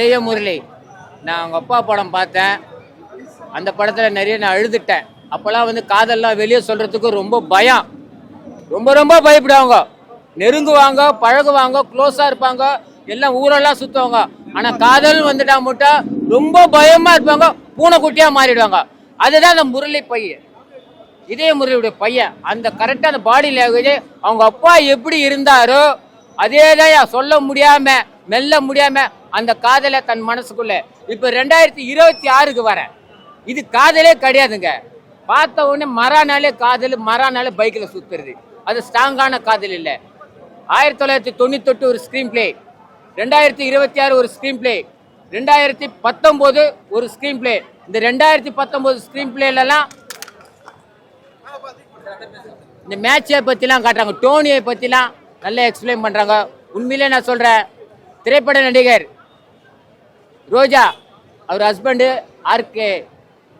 ஜெய முரளி. நான் அவங்க அப்பா படம் பார்த்தேன். அந்த படத்தில் நிறைய நான் அழுதுட்டேன். அப்போல்லாம் வந்து காதல்லாம் வெளியே சொல்கிறதுக்கு ரொம்ப பயம். ரொம்ப ரொம்ப பயப்படுவாங்க. நெருங்குவாங்க, பழகுவாங்க, க்ளோஸாக இருப்பாங்க, எல்லாம் ஊரெல்லாம் சுற்றுவாங்க. ஆனால் காதல் வந்துட்டா மட்டும் ரொம்ப பயமாக இருப்பாங்க, பூனைக்குட்டியாக மாறிடுவாங்க. அதுதான் அந்த முரளி பையன், இதே முரளியுடைய பையன். அந்த கரெக்டாக அந்த பாடி லாங்குவேஜ் அவங்க அப்பா எப்படி இருந்தாரோ அதே தான் சொல்ல முடியாம மெல்ல முடியாம அந்த காதலை தன் மனசுக்குள்ள. இப்ப 2026க்கு வரேன். இது காதலே கிடையாதுங்க. பார்த்த உடனே மறானாலே காதல், மறானாலே பைக்ல சுத்துறது. அது ஸ்ட்ராங்கான காதல் இல்லை. 1998 ஒரு ஸ்கிரீன் பிளே, 2026 ஒரு ஸ்கிரீன் பிளே, 2019 ஒரு ஸ்கிரீன் பிளே. இந்த 2019 ஸ்கிரீன் பிளேலாம் இந்த மேட்சை பத்திலாம் காட்டுறாங்க, டோனியை பத்திலாம் நல்லா எக்ஸ்பிளைன் பண்றாங்க. உண்மையிலே நான் சொல்றேன், திரைப்பட நடிகர் ரோஜா அவர் ஹஸ்பண்டு ஆர்கே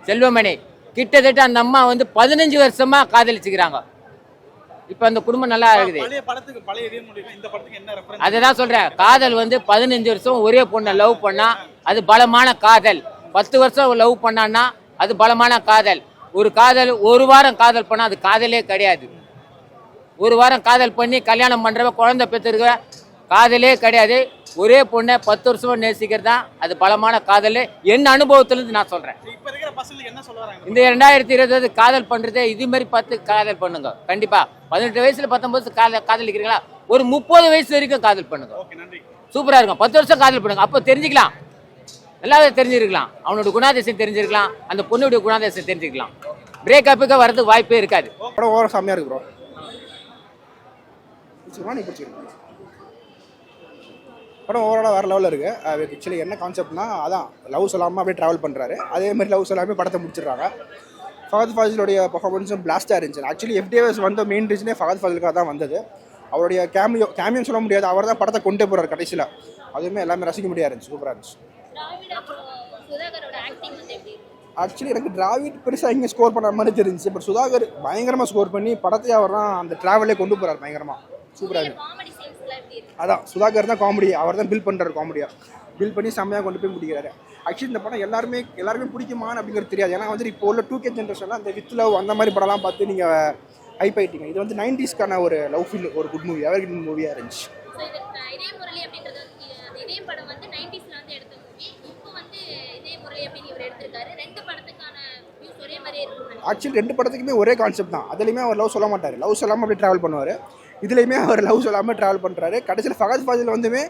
செல்வமணி கிட்டத்தட்ட அந்த அம்மா வந்து 15 வருஷமா காதலிச்சுக்கிறாங்க. இப்ப அந்த குடும்பம் நல்லா இருக்குது. அதுதான் சொல்றேன், காதல் வந்து 15 வருஷம் ஒரே பொண்ணை லவ் பண்ணா அது பலமான காதல். 10 வருஷம் லவ் பண்ணான்னா அது பலமான காதல். ஒரு காதல் ஒரு வாரம் காதல் பண்ணா அது காதலே கிடையாது. ஒரு வாரம் காதல் பண்ணி கல்யாணம் பண்றவ குழந்தை பெற்றிருக்க காதலே கிடையாது. ஒரே பொண்ணை 10 வருஷமா நேசிக்கிறது தான் அது பலமான காதல். என்ன அனுபவத்திலிருந்து நான் சொல்றேன். இந்த 2020 காதல் பண்றதே இது மாதிரி பார்த்து காதல் பண்ணுங்க. கண்டிப்பா 18 வயசுல 19 காதலிக்கிறீங்களா, ஒரு 30 வயசு வரைக்கும் காதல் பண்ணுங்க. சூப்பரா இருக்கும். 10 வருஷம் காதல் பண்ணுங்க. அப்போ தெரிஞ்சுக்கலாம், எல்லாரும் தெரிஞ்சிருக்கலாம். அவனோட குணாதிசயம் தெரிஞ்சிருக்கலாம், அந்த பொண்ணுடைய குணாதிசயம் தெரிஞ்சுக்கலாம். பிரேக்கப்புக்கு வரதுக்கு வாய்ப்பே இருக்காது. செம்மையா இருக்கு ப்ரோ. படம் ஓவராலாக வேறு லெவலில் இருக்குது. ஆக்சுவலி என்ன கான்செப்ட்னா, அதான் லவ் சொல்லாமல் அப்படியே ட்ராவல் பண்ணுறாரு. அதே மாதிரி லவ் சொல்லாமல் படத்தை முடிச்சிடுறாங்க. ஃபஹத் ஃபாசிலுடைய பர்ஃபார்மன்ஸும் பிளாஸ்டாக இருந்துச்சு. ஆக்சுவலி எஃப்டிஎஸ் வந்த மெயின் ரீசனே ஃபஹத் ஃபாசிலுக்காக தான் வந்தது. அவருடைய கேமியோன்னு சொல்ல முடியாது, அவர் தான் படத்தை கொண்டே போகிறார் கடைசியில். அதுவுமே எல்லாமே ரசிக்க முடியாது இருந்துச்சு, சூப்பராக இருந்துச்சு. ஆக்சுவலி எனக்கு டிராவிட் பெருசாக இங்கே ஸ்கோர் பண்ணுற மாதிரி தெரிஞ்சிச்சு. பட் சுதாகர் பயங்கரமாக ஸ்கோர் பண்ணி படத்தை அவர் தான் அந்த ட்ராவலே கொண்டு போகிறார் பயங்கரமாக. சூப்பராக இருக்குது. அதான் சுதாகர் தான் காமெடி, அவர் தான் பில் பண்ணுறாரு, காமெடியாக பில் பண்ணி செம்மையாக கொண்டு போய் முடிக்கிறாரு. ஆக்சுவலி இந்த படம் எல்லாருமே பிடிக்குமான்னு அப்படிங்கிறது தெரியாது. ஏன்னா வந்து இப்போ உள்ள 2K ஜென்ரேஷனில் அந்த வித் லவ் அந்த மாதிரி படம்லாம் பார்த்து நீங்கள் ஹைப் ஆகிட்டீங்க. இது வந்து 90ஸ்க்கான ஒரு லவ் ஃபீல், ஒரு குட் மூவி, எவர் குட் மூவியாக இருந்துச்சு. ஆக்சுவலி 2 படத்துக்குமே ஒரே கான்செப்ட் தான். அதுலேயுமே அவர் லவ் சொல்ல மாட்டார், லவ் சொல்லாமல் அப்படியே ட்ராவல் பண்ணுவார். இதுலேயுமே அவர் லவ் சொல்லாமல் ட்ராவல் பண்ணுறாரு. கடைசியில் ஃபஹத் ஃபாசில் வந்துமே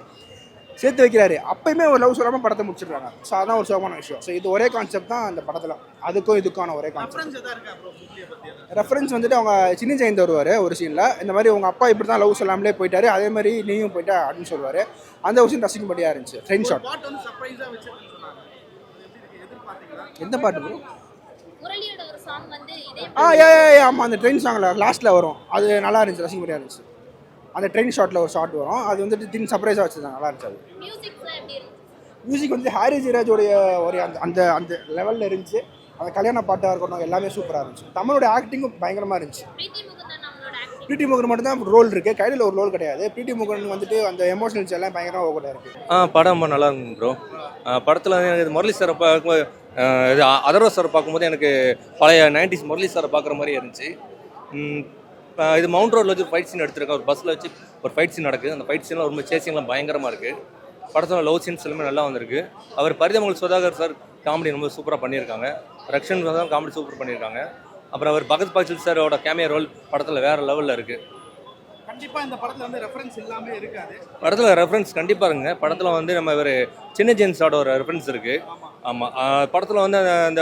சேர்த்து வைக்கிறாரு, அப்பயுமே ஒரு லவ் சொல்லாமல் படத்தை முடிச்சிடுறாங்க. ஸோ அதான் ஒரு சோகமான விஷயம். ஸோ இது ஒரே கான்செப்ட் தான் அந்த படத்தில், அதுக்கும் இதுக்கான ஒரே கான்செப்ட். ரெஃபரன்ஸ் வந்துட்டு அவங்க சின்ன ஜெயந்த் வருவார் ஒரு சீனில், இந்த மாதிரி உங்கள் அப்பா இப்படி தான் லவ் சொல்லாமலே போயிட்டாரு, அதே மாதிரி நீயும் போயிட்டா அப்படின்னு சொல்லுவார். அந்த ஒரு சீன் ரசிக்கும்படியாக இருந்துச்சு. Friend shot. எந்த பாட்டு ப்ரோ? ஆமாம், அந்த ட்ரெயின் சாங்கில் லாஸ்ட்டில் வரும், அது நல்லா இருந்துச்சு, ரசிக்கும்படியாக இருந்துச்சு. அந்த ட்ரெயின் ஷாட்டில் ஒரு ஷாட் வரும், அது வந்துட்டு தின் சர்ப்ரைஸாக வச்சுருந்தாங்க, நல்லா இருந்துச்சு. அது மியூசிக் வந்து ஹாரி ஜெயராஜோடைய ஒரு அந்த அந்த லெவலில் இருந்துச்சு. அந்த கல்யாண பாட்டாக இருக்கட்டும் எல்லாமே சூப்பராக இருந்துச்சு. தமிழோட ஆக்டிங்கும் பயங்கரமாக இருந்துச்சு. பிடி முகன் மட்டும் தான் ரோல் இருக்குது, கையில் ஒரு ரோல் கிடையாது. பிடி முகன் வந்துட்டு அந்த எமோஷனல்ஸ் எல்லாம் பயங்கரமாக ஓகே இருக்குது. படம் ரொம்ப நல்லா இருக்கும் ப்ரோ. படத்தில் எனக்கு முரளி சாரை பார்க்கும்போது, இது அதர்வ சாரை பார்க்கும்போது எனக்கு பழைய 90s முரளி சாரை பார்க்குற மாதிரி இருந்துச்சு. இது மவுண்ட் ரோடில் வச்சு ஃபைட் சீன் எடுத்திருக்கேன். ஒரு பஸ்ஸில் வச்சு ஒரு ஃபைட் சீன் நடக்குது. அந்த ஃபைட் சீன்லாம் ரொம்ப சேசிங்லாம் பயங்கரமாக இருக்குது. படத்தில் லவ் சீன்ஸ் எல்லாமே நல்லா வந்திருக்கு. அவர் பரிதமங்கல் சுதாகர் சார் காமெடி ரொம்ப சூப்பராக பண்ணியிருக்காங்க. ரக்ஷன் தான் காமெடி சூப்பர் பண்ணியிருக்காங்க. அப்புறம் அவர் பகத் பாசில் சாரோட கேமியா ரோல் படத்தில் வேறு லெவலில் இருக்குது. கண்டிப்பாக இந்த படத்தில் வந்து ரெஃபரன்ஸ் இல்லாமல் இருக்காது. படத்தில் ரெஃபரன்ஸ் கண்டிப்பாக இருக்குங்க. படத்தில் வந்து நம்ம ஒரு சின்ன ஜென்ஸோட ஒரு ரெஃபரன்ஸ் இருக்குது. ஆமாம், படத்தில் வந்து அந்த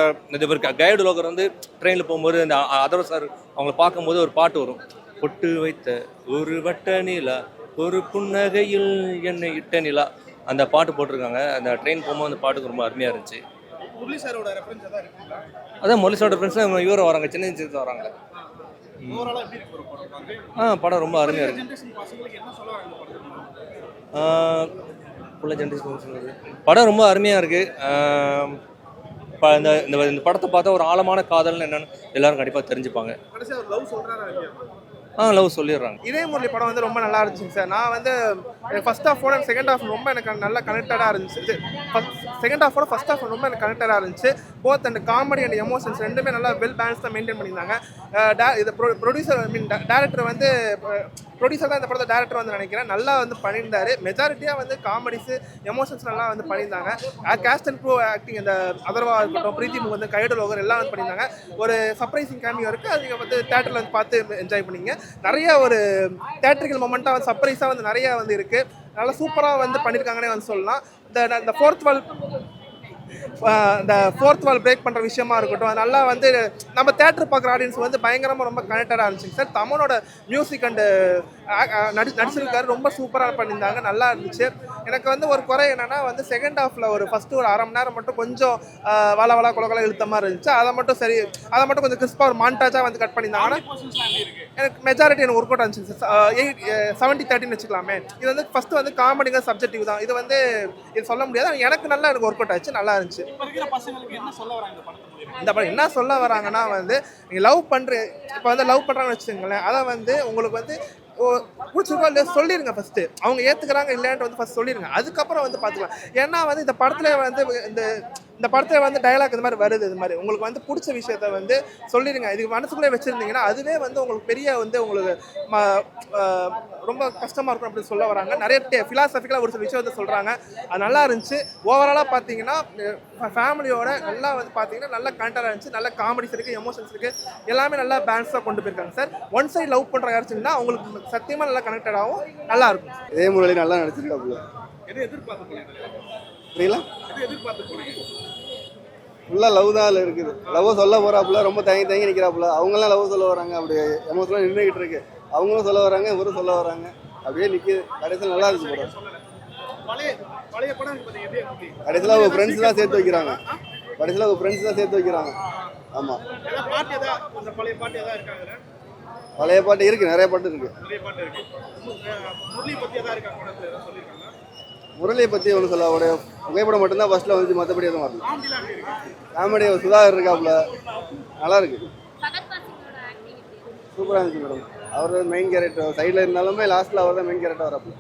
ஒரு கைடு லோகர் வந்து ட்ரெயினில் போகும்போது அந்த அதர்வ சார் அவங்கள பார்க்கும்போது ஒரு பாட்டு வரும், பொட்டு வைத்த ஒரு வட்ட நிலா ஒரு புன்னகையில் என்னை இட்ட நிலா, அந்த பாட்டு போட்டிருக்காங்க. அந்த ட்ரெயின் போகும்போது அந்த பாட்டுக்கு ரொம்ப அருமையாக இருந்துச்சு. முரளி சாரோட ரெஃபரன்ஸ் எதாவது இருக்குங்களா? அதான் முரளி சாரோட ரெஃபரன்ஸ் இவரை வராங்க, சின்ன ஜென்ஸ் வராங்க. படம் ரொம்ப அருமையாக இருக்குது. படம் ரொம்ப அருமையாக இருக்குது. இந்த படத்தை பார்த்தா ஒரு ஆழமான காதல்னு என்னன்னு எல்லாரும் கண்டிப்பாக தெரிஞ்சுப்பாங்க. லவ் சொல்லிடுறாங்க. இதே முரளி படம் வந்து ரொம்ப நல்லா இருந்துச்சுங்க சார். நான் வந்து ஃபர்ஸ்ட் ஹாஃபோட செகண்ட் ஹாஃப் ரொம்ப எனக்கு நல்லா கனெக்டடாக இருந்துச்சு. செகண்ட் ஹாஃபோட ஃபர்ஸ்ட் ஹாஃப் ரொம்ப எனக்கு கனெக்டடாக இருந்துச்சு. போத் அந்த காமெடி அண்ட் எமோஷன்ஸ் ரெண்டுமே நல்லா வெல் பேலன்ஸ்டாக மெயின்டைன் பண்ணியிருந்தாங்க. இது ப்ரொடியூசர் டேரக்டர் வந்து ப்ரொடியூசர் தான் இந்த படத்தை டேரக்டர் வந்து நினைக்கிறேன் நல்லா வந்து பண்ணியிருந்தாரு. மெஜாரிட்டியாக வந்து காமெடிஸு எமோஷன்ஸ் நல்லா வந்து பண்ணியிருந்தாங்க. கேஸ்ட் அண்ட் க்ரூ ஆக்டிங் இந்த அதர்வா இருக்கட்டும், பிரீத்தி முகந்தன், கைடு லோகர் எல்லாம் வந்து பண்ணியிருந்தாங்க. ஒரு சர்ப்ரைசிங் கேமியோ இருக்குது, அது நீங்கள் வந்து தேட்டரில் வந்து பார்த்து என்ஜாய் பண்ணிங்க. நிறைய ஒரு தேட்டரிக்கல் மொமெண்ட்டாக வந்து சர்ப்ரைஸாக வந்து நிறைய வந்து இருக்குது. நல்லா சூப்பராக வந்து பண்ணியிருக்காங்கன்னே வந்து சொல்லலாம். இந்த ஃபோர்த் வால் பிரேக் பண்ணுற விஷயமா இருக்கட்டும், அது நல்லா வந்து நம்ம தேட்டர் பார்க்குற ஆடியன்ஸ் வந்து பயங்கரமாக ரொம்ப கனெக்டடாக இருந்துச்சுங்க சார். தமனோட மியூசிக் அண்டு நடிச்சிருக்காரு, ரொம்ப சூப்பராக பண்ணியிருந்தாங்க, நல்லா இருந்துச்சு. எனக்கு வந்து ஒரு குறை என்னென்னா வந்து செகண்ட் ஹாஃபில் ஒரு ஃபஸ்ட்டு ஒரு 1/2 மணி நேரம் மட்டும் கொஞ்சம் வள கொலகொலை இழுத்த மாதிரி இருந்துச்சு. அதை மட்டும் கொஞ்சம் கிறிஸ்பாக ஒரு மாண்டாஜாக வந்து கட் பண்ணியிருந்தாங்கன்னா எனக்கு மெஜாரிட்டி எனக்கு ஒர்க் அவுட் ஆச்சு சார். 70-30 வச்சுக்கலாமே. இது வந்து ஃபஸ்ட்டு வந்து காமெடிங்க சப்ஜெக்டிவ் தான், இது வந்து இது சொல்ல முடியாது. எனக்கு ஒர்க் அவுட் ஆச்சு, நல்லா இருந்துச்சு. இந்த படம் என்ன சொல்ல வராங்கன்னா வந்து நீங்கள் இப்போ வந்து லவ் பண்ணுறாங்கன்னு வச்சுக்கோங்களேன், அதை வந்து உங்களுக்கு வந்து பிடிச்சிருக்கோ இல்லையா சொல்லிடுங்க ஃபஸ்ட்டு. அவங்க ஏற்றுக்கிறாங்க இல்லையான்ட்டு வந்து ஃபஸ்ட் சொல்லிடுங்க, அதுக்கப்புறம் வந்து பார்த்துக்கலாம். ஏன்னா வந்து இந்த படத்தில் வந்து இந்த படத்தில் வந்து டயலாக் இந்த மாதிரி வருது, இது மாதிரி உங்களுக்கு வந்து பிடிச்ச விஷயத்த வந்து சொல்லிடுங்க. இதுக்கு மனசுக்குள்ளே வச்சுருந்தீங்கன்னா அதுவே வந்து உங்களுக்கு பெரிய வந்து உங்களுக்கு ரொம்ப கஷ்டமாக இருக்கும் அப்படின்னு சொல்ல வராங்க. நிறைய ஃபிலாசபிக்கலாக ஒரு சில விஷயத்தை சொல்கிறாங்க, அது நல்லா இருந்துச்சு. ஓவராலாக பார்த்தீங்கன்னா ஃபேமிலியோட நல்லா வந்து பார்த்தீங்கன்னா நல்லா கனெக்டாக இருந்துச்சு. நல்ல காமெடிஸ் இருக்குது, எமோஷன்ஸ் இருக்குது, எல்லாமே நல்லா பேலன்ஸாக கொண்டு போயிருக்காங்க சார். ஒன் சைட் லவ் பண்ணுற யாருச்சுன்னா அவங்களுக்கு சத்தியமாக நல்லா கனெக்டடாகவும் நல்லா இருக்கும். இதே முரளி நல்லா நடிச்சிருக்காப்புல. ஃபுல்லாக லவ் தான் அதில் இருக்குது. லவ் சொல்ல போகிறாப்புல, ரொம்ப தயங்கி நிற்கிறாப்புல. அவங்களாம் லவ் சொல்ல வராங்க, அப்படியே எமோஷனலாக நின்றுக்கிட்டு இருக்கு. அவங்களும் சொல்ல வராங்க, இவரும் சொல்ல வராங்க, அப்படியே நிற்கிது. கடைசியில் நல்லா இருக்கு படம். கடைசியில் அவங்க ஃப்ரெண்ட்ஸ் தான் சேர்த்து வைக்கிறாங்க. ஆமாம், பழைய பாட்டு இருக்குது, நிறைய பாட்டு இருக்குது. முரளியை பற்றி ஒன்று சொல்ல, அவருடைய புகைப்படம் மட்டும்தான் ஃபர்ஸ்ட்டில் வந்துச்சு, மற்றபடி எதுவும் வரல. காமெடி சுதாகர் இருக்காப்புல, நல்லா இருக்கு, சூப்பராக இருந்துச்சு மேடம். அவர் மெயின் கேரக்டர் சைடில் இருந்தாலுமே லாஸ்ட்டில் அவர் தான் மெயின் கேரக்டர் வரப்போ.